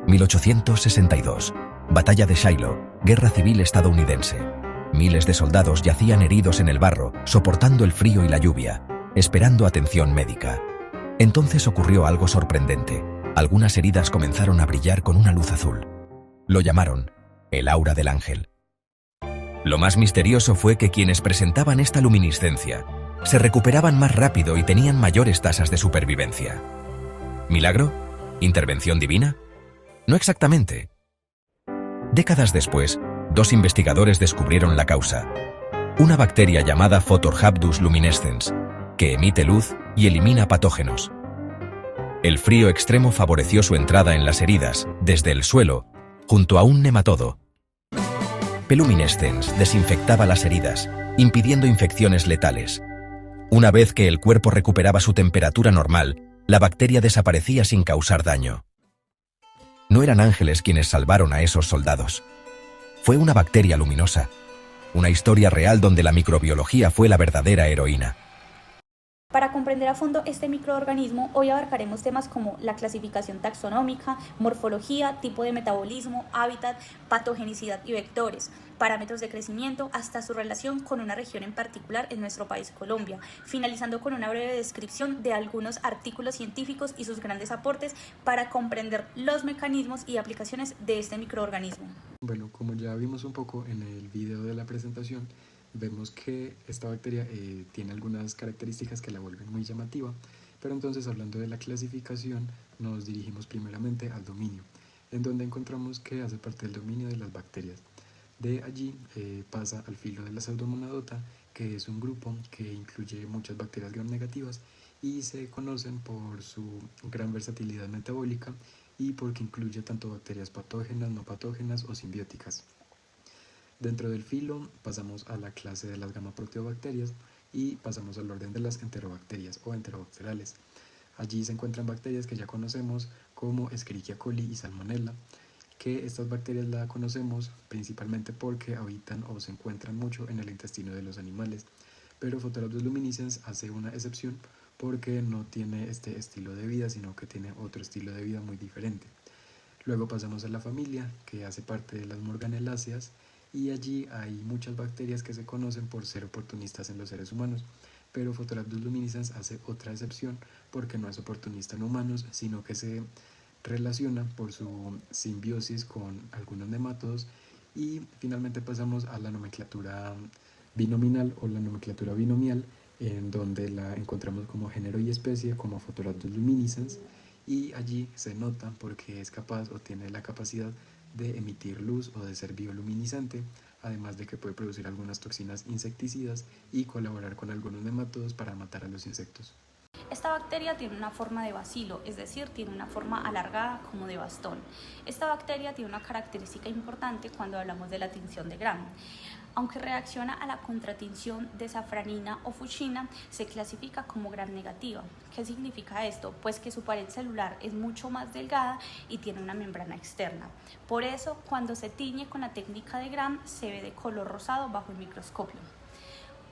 1862. Batalla de Shiloh, Guerra Civil estadounidense. Miles de soldados yacían heridos en el barro, soportando el frío y la lluvia, esperando atención médica. Entonces ocurrió algo sorprendente. Algunas heridas comenzaron a brillar con una luz azul. Lo llamaron el aura del ángel. Lo más misterioso fue que quienes presentaban esta luminiscencia se recuperaban más rápido y tenían mayores tasas de supervivencia. ¿Milagro? ¿Intervención divina? No exactamente. Décadas después, dos investigadores descubrieron la causa: una bacteria llamada Photorhabdus luminescens, que emite luz y elimina patógenos. El frío extremo favoreció su entrada en las heridas, desde el suelo, junto a un nematodo. P. luminescens desinfectaba las heridas, impidiendo infecciones letales. Una vez que el cuerpo recuperaba su temperatura normal, la bacteria desaparecía sin causar daño. No eran ángeles quienes salvaron a esos soldados. Fue una bacteria luminosa. Una historia real donde la microbiología fue la verdadera heroína. Para comprender a fondo este microorganismo, hoy abarcaremos temas como la clasificación taxonómica, morfología, tipo de metabolismo, hábitat, patogenicidad y vectores, parámetros de crecimiento, hasta su relación con una región en particular en nuestro país Colombia, finalizando con una breve descripción de algunos artículos científicos y sus grandes aportes para comprender los mecanismos y aplicaciones de este microorganismo. Bueno, como ya vimos un poco en el video de la presentación, vemos que esta bacteria tiene algunas características que la vuelven muy llamativa, pero entonces, hablando de la clasificación, nos dirigimos primeramente al dominio, en donde encontramos que hace parte del dominio de las bacterias. De allí pasa al filo de la Pseudomonadota, que es un grupo que incluye muchas bacterias gram-negativas y se conocen por su gran versatilidad metabólica y porque incluye tanto bacterias patógenas, no patógenas o simbióticas. Dentro del filo pasamos a la clase de las gamma-proteobacterias y pasamos al orden de las enterobacterias o enterobacterales. Allí se encuentran bacterias que ya conocemos como Escherichia coli y Salmonella, que estas bacterias las conocemos principalmente porque habitan o se encuentran mucho en el intestino de los animales, pero Photorhabdus luminescens hace una excepción porque no tiene este estilo de vida, sino que tiene otro estilo de vida muy diferente. Luego pasamos a la familia, que hace parte de las morganeláceas, y allí hay muchas bacterias que se conocen por ser oportunistas en los seres humanos, pero Photorhabdus luminescens hace otra excepción porque no es oportunista en humanos, sino que se relaciona por su simbiosis con algunos nematodos. Y finalmente pasamos a la nomenclatura binominal o la nomenclatura binomial, en donde la encontramos como género y especie como Photorhabdus luminescens, y allí se nota porque es capaz o tiene la capacidad de emitir luz o de ser bioluminiscente, además de que puede producir algunas toxinas insecticidas y colaborar con algunos nematodos para matar a los insectos. Esta bacteria tiene una forma de bacilo, es decir, tiene una forma alargada como de bastón. Esta bacteria tiene una característica importante cuando hablamos de la tinción de Gram. Aunque reacciona a la contratinción de safranina o fuchsina, se clasifica como gram negativa. ¿Qué significa esto? Pues que su pared celular es mucho más delgada y tiene una membrana externa. Por eso, cuando se tiñe con la técnica de Gram, se ve de color rosado bajo el microscopio.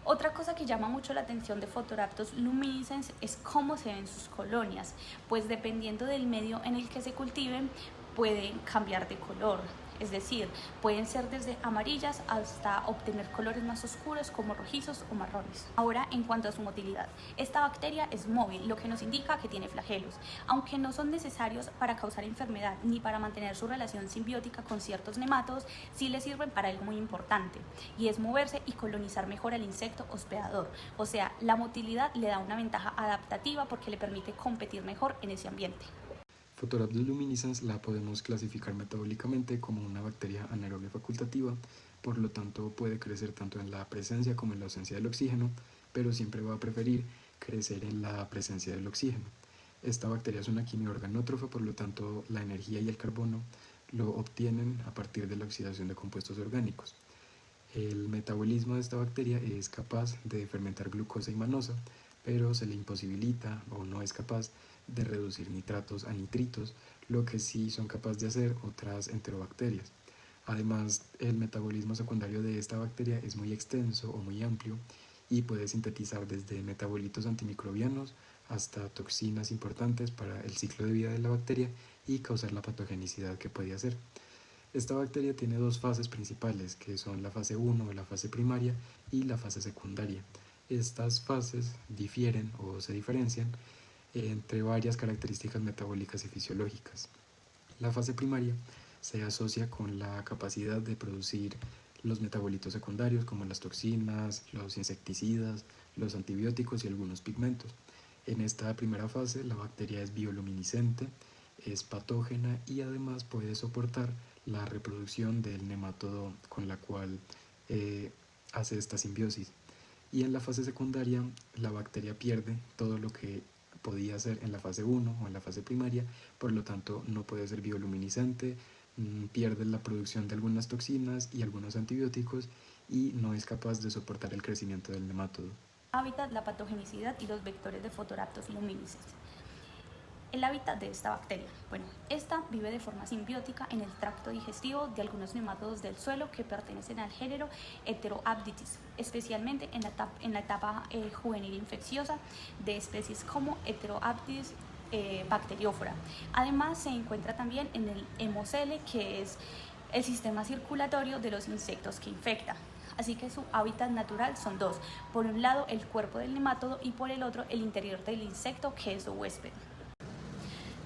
Otra cosa que llama mucho la atención de Photorhabdus luminescens es cómo se ven sus colonias, pues dependiendo del medio en el que se cultiven, pueden cambiar de color. Es decir, pueden ser desde amarillas hasta obtener colores más oscuros como rojizos o marrones. Ahora, en cuanto a su motilidad, esta bacteria es móvil, lo que nos indica que tiene flagelos, aunque no son necesarios para causar enfermedad ni para mantener su relación simbiótica con ciertos nematodos, sí le sirven para algo muy importante, y es moverse y colonizar mejor al insecto hospedador. O sea, la motilidad le da una ventaja adaptativa porque le permite competir mejor en ese ambiente. Photorhabdus luminescens la podemos clasificar metabólicamente como una bacteria anaerobia facultativa, por lo tanto puede crecer tanto en la presencia como en la ausencia del oxígeno, pero siempre va a preferir crecer en la presencia del oxígeno. Esta bacteria es una quimioorganótrofa, por lo tanto la energía y el carbono lo obtienen a partir de la oxidación de compuestos orgánicos. El metabolismo de esta bacteria es capaz de fermentar glucosa y manosa, pero se le imposibilita o no es capaz de reducir nitratos a nitritos, lo que sí son capaces de hacer otras enterobacterias. Además, el metabolismo secundario de esta bacteria es muy extenso o muy amplio y puede sintetizar desde metabolitos antimicrobianos hasta toxinas importantes para el ciclo de vida de la bacteria y causar la patogenicidad que puede hacer. Esta bacteria tiene dos fases principales, que son la fase 1 o la fase primaria y la fase secundaria. Estas fases difieren o se diferencian entre varias características metabólicas y fisiológicas. La fase primaria se asocia con la capacidad de producir los metabolitos secundarios como las toxinas, los insecticidas, los antibióticos y algunos pigmentos. En esta primera fase la bacteria es bioluminiscente, es patógena y además puede soportar la reproducción del nematodo con la cual hace esta simbiosis. Y en la fase secundaria la bacteria pierde todo lo que podía hacer en la fase 1 o en la fase primaria, por lo tanto no puede ser bioluminiscente, pierde la producción de algunas toxinas y algunos antibióticos y no es capaz de soportar el crecimiento del nematodo. Hábitat, la patogenicidad y los vectores de Photorhabdus luminiscens. El hábitat de esta bacteria. Bueno, esta vive de forma simbiótica en el tracto digestivo de algunos nemátodos del suelo que pertenecen al género Heteroabditis, especialmente en la etapa juvenil infecciosa de especies como Heteroabditis bacteriófora. Además, se encuentra también en el hemocele, que es el sistema circulatorio de los insectos que infecta. Así que su hábitat natural son dos: por un lado el cuerpo del nemátodo y por el otro el interior del insecto, que es su huésped.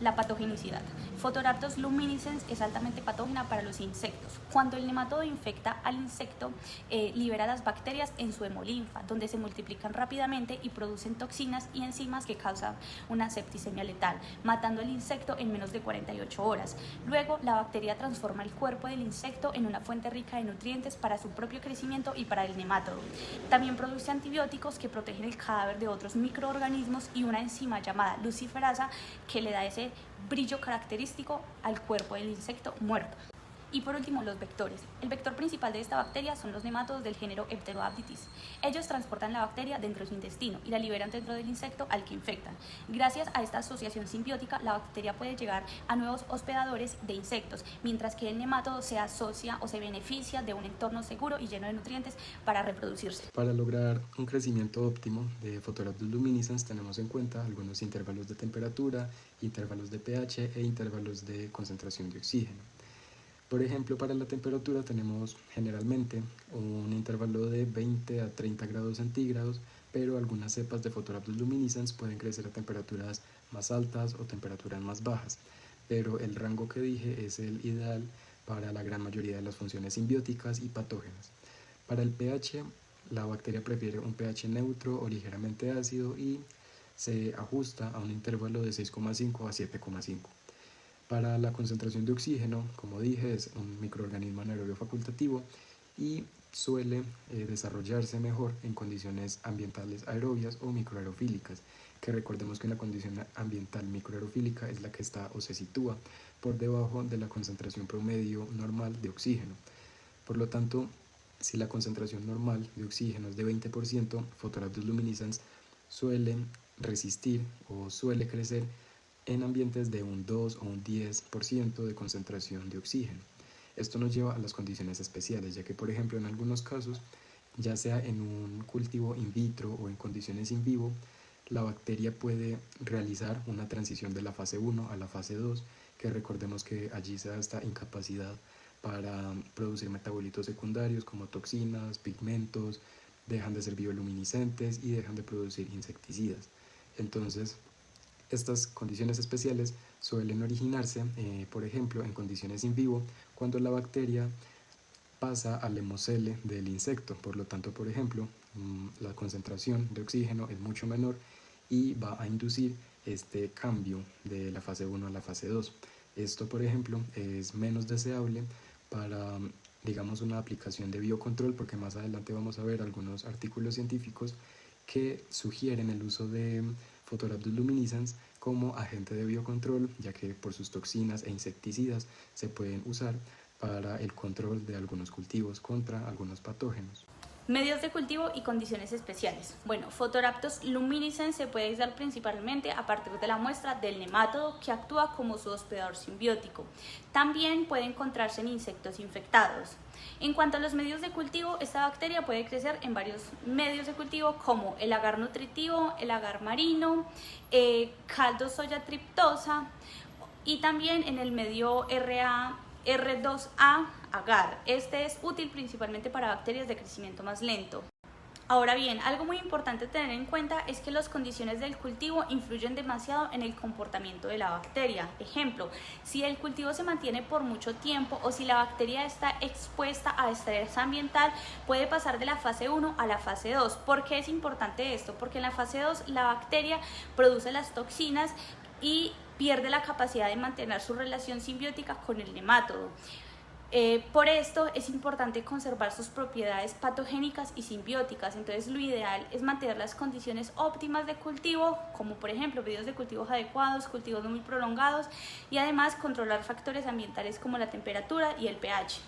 La patogenicidad. Photorhabdus luminiscens es altamente patógena para los insectos. Cuando el nematodo infecta al insecto, libera las bacterias en su hemolinfa, donde se multiplican rápidamente y producen toxinas y enzimas que causan una septicemia letal, matando al insecto en menos de 48 horas. Luego, la bacteria transforma el cuerpo del insecto en una fuente rica de nutrientes para su propio crecimiento y para el nemátodo. También produce antibióticos que protegen el cadáver de otros microorganismos y una enzima llamada luciferasa que le da ese brillo característico al cuerpo del insecto muerto. Y por último, los vectores. El vector principal de esta bacteria son los nemátodos del género Heteroabditis. Ellos transportan la bacteria dentro de su intestino y la liberan dentro del insecto al que infectan. Gracias a esta asociación simbiótica, la bacteria puede llegar a nuevos hospedadores de insectos, mientras que el nemátodo se asocia o se beneficia de un entorno seguro y lleno de nutrientes para reproducirse. Para lograr un crecimiento óptimo de Photorhabdus luminiscens tenemos en cuenta algunos intervalos de temperatura, intervalos de pH e intervalos de concentración de oxígeno. Por ejemplo, para la temperatura tenemos generalmente un intervalo de 20 a 30 grados centígrados, pero algunas cepas de Photorhabdus luminiscens pueden crecer a temperaturas más altas o temperaturas más bajas, pero el rango que dije es el ideal para la gran mayoría de las funciones simbióticas y patógenas. Para el pH, la bacteria prefiere un pH neutro o ligeramente ácido y se ajusta a un intervalo de 6,5 a 7,5. Para la concentración de oxígeno, como dije, es un microorganismo anaerobio facultativo y suele desarrollarse mejor en condiciones ambientales aerobias o microaerofílicas, que recordemos que una condición ambiental microaerofílica es la que está o se sitúa por debajo de la concentración promedio normal de oxígeno. Por lo tanto, si la concentración normal de oxígeno es de 20%, Photorhabdus luminiscens suele resistir o suele crecer en ambientes de un 2 o un 10% de concentración de oxígeno. Esto nos lleva a las condiciones especiales, ya que por ejemplo en algunos casos, ya sea en un cultivo in vitro o en condiciones in vivo, la bacteria puede realizar una transición de la fase 1 a la fase 2, que recordemos que allí se da esta incapacidad para producir metabolitos secundarios como toxinas, pigmentos, dejan de ser bioluminiscentes y dejan de producir insecticidas. Entonces, estas condiciones especiales suelen originarse, por ejemplo, en condiciones in vivo, cuando la bacteria pasa al hemocele del insecto. Por lo tanto, por ejemplo, la concentración de oxígeno es mucho menor y va a inducir este cambio de la fase 1 a la fase 2. Esto, por ejemplo, es menos deseable para, digamos, una aplicación de biocontrol, porque más adelante vamos a ver algunos artículos científicos que sugieren el uso de Photorhabdus luminiscens como agente de biocontrol, ya que por sus toxinas e insecticidas se pueden usar para el control de algunos cultivos contra algunos patógenos. Medios de cultivo y condiciones especiales. Bueno, Photorhabdus luminescens se puede aislar principalmente a partir de la muestra del nemátodo, que actúa como su hospedador simbiótico. También puede encontrarse en insectos infectados. En cuanto a los medios de cultivo, esta bacteria puede crecer en varios medios de cultivo como el agar nutritivo, el agar marino, caldo soya triptosa y también en el medio R2A agar. Este es útil principalmente para bacterias de crecimiento más lento. Ahora bien, algo muy importante tener en cuenta es que las condiciones del cultivo influyen demasiado en el comportamiento de la bacteria. Ejemplo, si el cultivo se mantiene por mucho tiempo o si la bacteria está expuesta a estrés ambiental, puede pasar de la fase 1 a la fase 2. ¿Por qué es importante esto? Porque en la fase 2 la bacteria produce las toxinas y pierde la capacidad de mantener su relación simbiótica con el nemátodo. Por esto es importante conservar sus propiedades patogénicas y simbióticas. Entonces lo ideal es mantener las condiciones óptimas de cultivo, como por ejemplo medios de cultivos adecuados, cultivos no muy prolongados, y además controlar factores ambientales como la temperatura y el pH.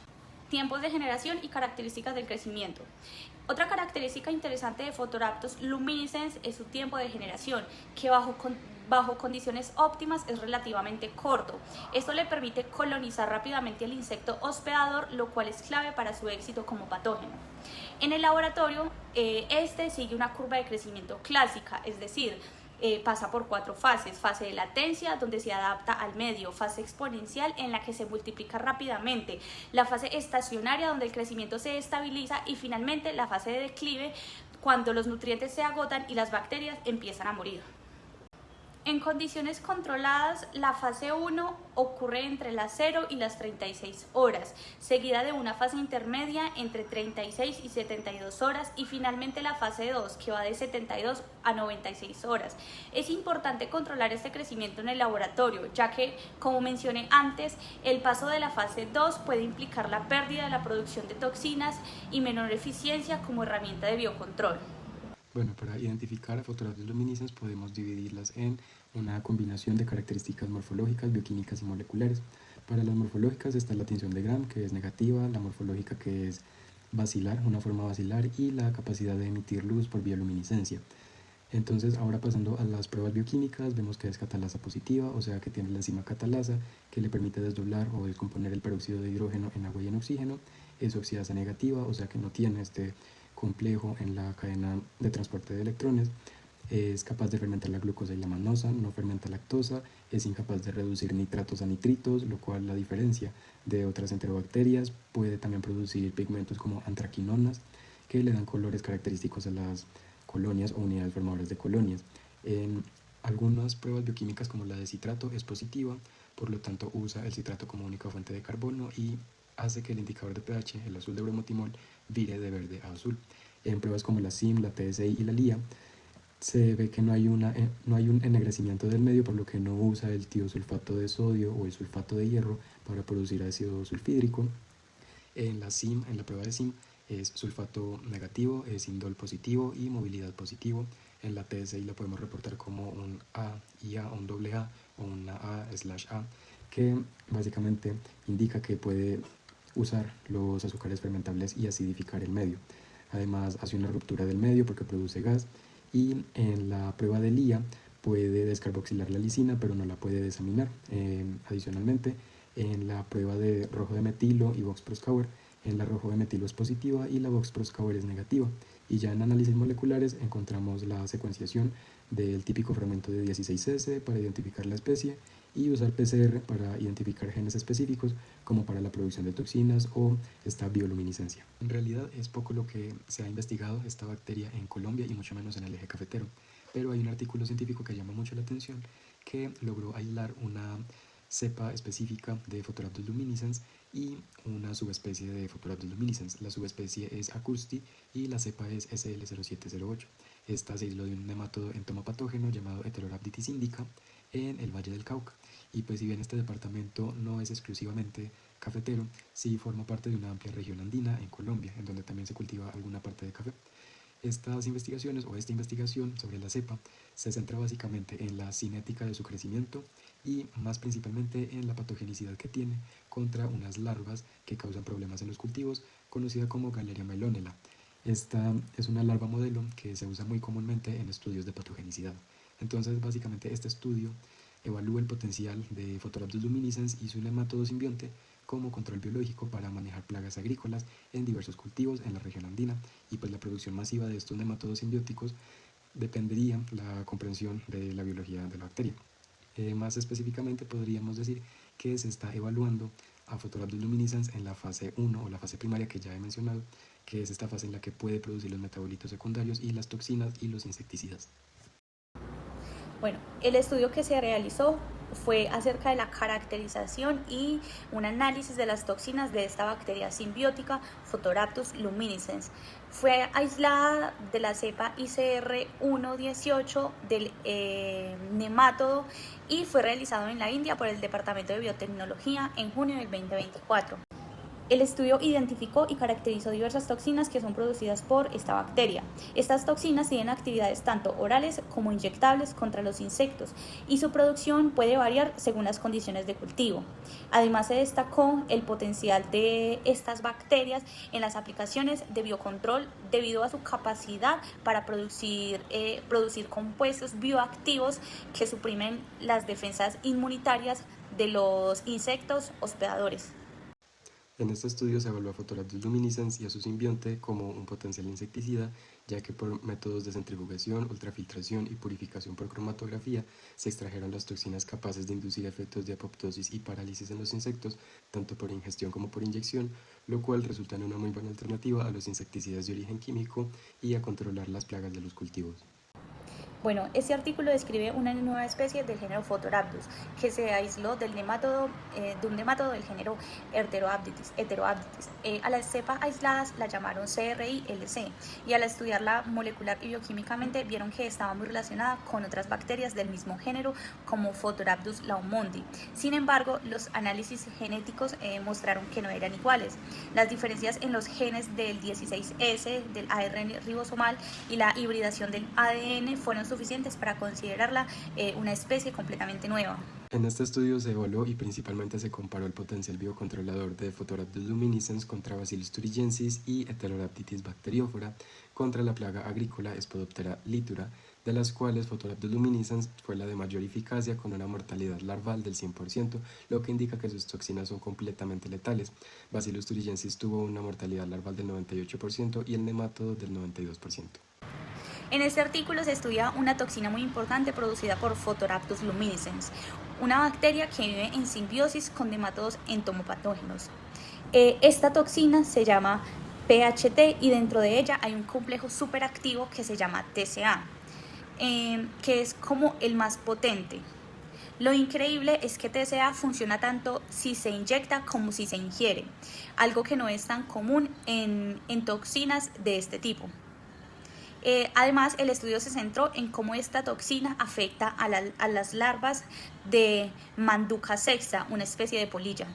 Tiempos de generación y características del crecimiento. Otra característica interesante de Photorhabdus luminescens es su tiempo de generación, que bajo condiciones óptimas es relativamente corto. Esto le permite colonizar rápidamente al insecto hospedador, lo cual es clave para su éxito como patógeno. En el laboratorio, este sigue una curva de crecimiento clásica, es decir, pasa por 4 fases: fase de latencia, donde se adapta al medio; fase exponencial, en la que se multiplica rápidamente; la fase estacionaria, donde el crecimiento se estabiliza; y finalmente la fase de declive, cuando los nutrientes se agotan y las bacterias empiezan a morir. En condiciones controladas, la fase 1 ocurre entre las 0 y las 36 horas, seguida de una fase intermedia entre 36 y 72 horas y finalmente la fase 2, que va de 72 a 96 horas. Es importante controlar este crecimiento en el laboratorio, ya que, como mencioné antes, el paso de la fase 2 puede implicar la pérdida de la producción de toxinas y menor eficiencia como herramienta de biocontrol. Bueno, para identificar a Photorhabdus luminescens podemos dividirlas en una combinación de características morfológicas, bioquímicas y moleculares. Para las morfológicas está la tinción de Gram, que es negativa; la morfológica, que es basilar, una forma basilar; y la capacidad de emitir luz por bioluminiscencia. Entonces, ahora pasando a las pruebas bioquímicas, vemos que es catalasa positiva, o sea que tiene la enzima catalasa, que le permite desdoblar o descomponer el peróxido de hidrógeno en agua y en oxígeno. Es oxidasa negativa, o sea que no tiene este complejo en la cadena de transporte de electrones. Es capaz de fermentar la glucosa y la manosa, no fermenta lactosa; es incapaz de reducir nitratos a nitritos, lo cual la diferencia de otras enterobacterias. Puede también producir pigmentos como antraquinonas, que le dan colores característicos a las colonias o unidades formadoras de colonias. En algunas pruebas bioquímicas, como la de citrato, es positiva, por lo tanto usa el citrato como única fuente de carbono y hace que el indicador de pH, el azul de bromotimol, vire de verde a azul. En pruebas como la SIM, la TSI y la LIA, se ve que no hay un ennegrecimiento del medio, por lo que no usa el tiosulfato de sodio o el sulfato de hierro para producir ácido sulfídrico. En la SIM, en la prueba de SIM, es sulfato negativo, es indol positivo y movilidad positivo. En la TSI la podemos reportar como un A y A, un doble A o una A/A, que básicamente indica que puede usar los azúcares fermentables y acidificar el medio. Además, hace una ruptura del medio porque produce gas. Y en la prueba de LIA puede descarboxilar la lisina, pero no la puede desaminar. Adicionalmente, en la prueba de rojo de metilo y Box-Proskauer, en la rojo de metilo es positiva y la Box-Proskauer es negativa. Y ya en análisis moleculares encontramos la secuenciación del típico fragmento de 16S para identificar la especie y usar PCR para identificar genes específicos, como para la producción de toxinas o esta bioluminiscencia. En realidad es poco lo que se ha investigado esta bacteria en Colombia y mucho menos en el eje cafetero, pero hay un artículo científico que llama mucho la atención, que logró aislar una cepa específica de Photorhabdus luminescens y una subespecie de Photorhabdus luminescens. La subespecie es Acousti y la cepa es SL0708. Esta se aisló de un nemátodo entomopatógeno llamado Heterorhabditis indica en el Valle del Cauca. Y pues si bien este departamento no es exclusivamente cafetero, sí forma parte de una amplia región andina en Colombia, en donde también se cultiva alguna parte de café. Estas investigaciones o esta investigación sobre la cepa se centra básicamente en la cinética de su crecimiento y más principalmente en la patogenicidad que tiene contra unas larvas que causan problemas en los cultivos, conocida como Galleria melonella. Esta es una larva modelo que se usa muy comúnmente en estudios de patogenicidad. Entonces, básicamente, este estudio evalúa el potencial de Photorhabdus luminiscens y su nematodo simbionte como control biológico para manejar plagas agrícolas en diversos cultivos en la región andina, y pues la producción masiva de estos nematodos simbióticos dependería la comprensión de la biología de la bacteria. Más específicamente podríamos decir que se está evaluando a Photorhabdus luminiscens en la fase 1 o la fase primaria que ya he mencionado, que es esta fase en la que puede producir los metabolitos secundarios y las toxinas y los insecticidas. Bueno, el estudio que se realizó fue acerca de la caracterización y un análisis de las toxinas de esta bacteria simbiótica Photorhabdus luminiscens. Fue aislada de la cepa ICR118 del nemátodo y fue realizado en la India por el Departamento de Biotecnología en junio del 2024. El estudio identificó y caracterizó diversas toxinas que son producidas por esta bacteria. Estas toxinas tienen actividades tanto orales como inyectables contra los insectos y su producción puede variar según las condiciones de cultivo. Además, se destacó el potencial de estas bacterias en las aplicaciones de biocontrol debido a su capacidad para producir compuestos bioactivos que suprimen las defensas inmunitarias de los insectos hospedadores. En este estudio se evaluó a Photorhabdus luminiscens y a su simbionte como un potencial insecticida, ya que por métodos de centrifugación, ultrafiltración y purificación por cromatografía se extrajeron las toxinas capaces de inducir efectos de apoptosis y parálisis en los insectos, tanto por ingestión como por inyección, lo cual resulta en una muy buena alternativa a los insecticidas de origen químico y a controlar las plagas de los cultivos. Bueno, este artículo describe una nueva especie del género Photorhabdus que se aisló del de un nemátodo del género Heteroabditis. A las cepas aisladas la llamaron CRI-LC y al estudiarla molecular y bioquímicamente vieron que estaba muy relacionada con otras bacterias del mismo género como Photorhabdus laomondi. Sin embargo, los análisis genéticos mostraron que no eran iguales. Las diferencias en los genes del 16S, del ARN ribosomal y la hibridación del ADN fueron suficientes para considerarla una especie completamente nueva. En este estudio se evaluó y principalmente se comparó el potencial biocontrolador de Photorhabdus luminiscens contra Bacillus thuringiensis y Heterorhabditis bacteriófora contra la plaga agrícola Spodoptera litura, de las cuales Photorhabdus luminiscens fue la de mayor eficacia con una mortalidad larval del 100%, lo que indica que sus toxinas son completamente letales. Bacillus thuringiensis tuvo una mortalidad larval del 98% y el nemátodo del 92%. En este artículo se estudia una toxina muy importante producida por Photorhabdus luminiscens, una bacteria que vive en simbiosis con nemátodos entomopatógenos. Esta toxina se llama PHT y dentro de ella hay un complejo superactivo que se llama TCA, que es como el más potente. Lo increíble es que TCA funciona tanto si se inyecta como si se ingiere, algo que no es tan común en toxinas de este tipo. Además, el estudio se centró en cómo esta toxina afecta a las larvas de Manduca sexta, una especie de polilla.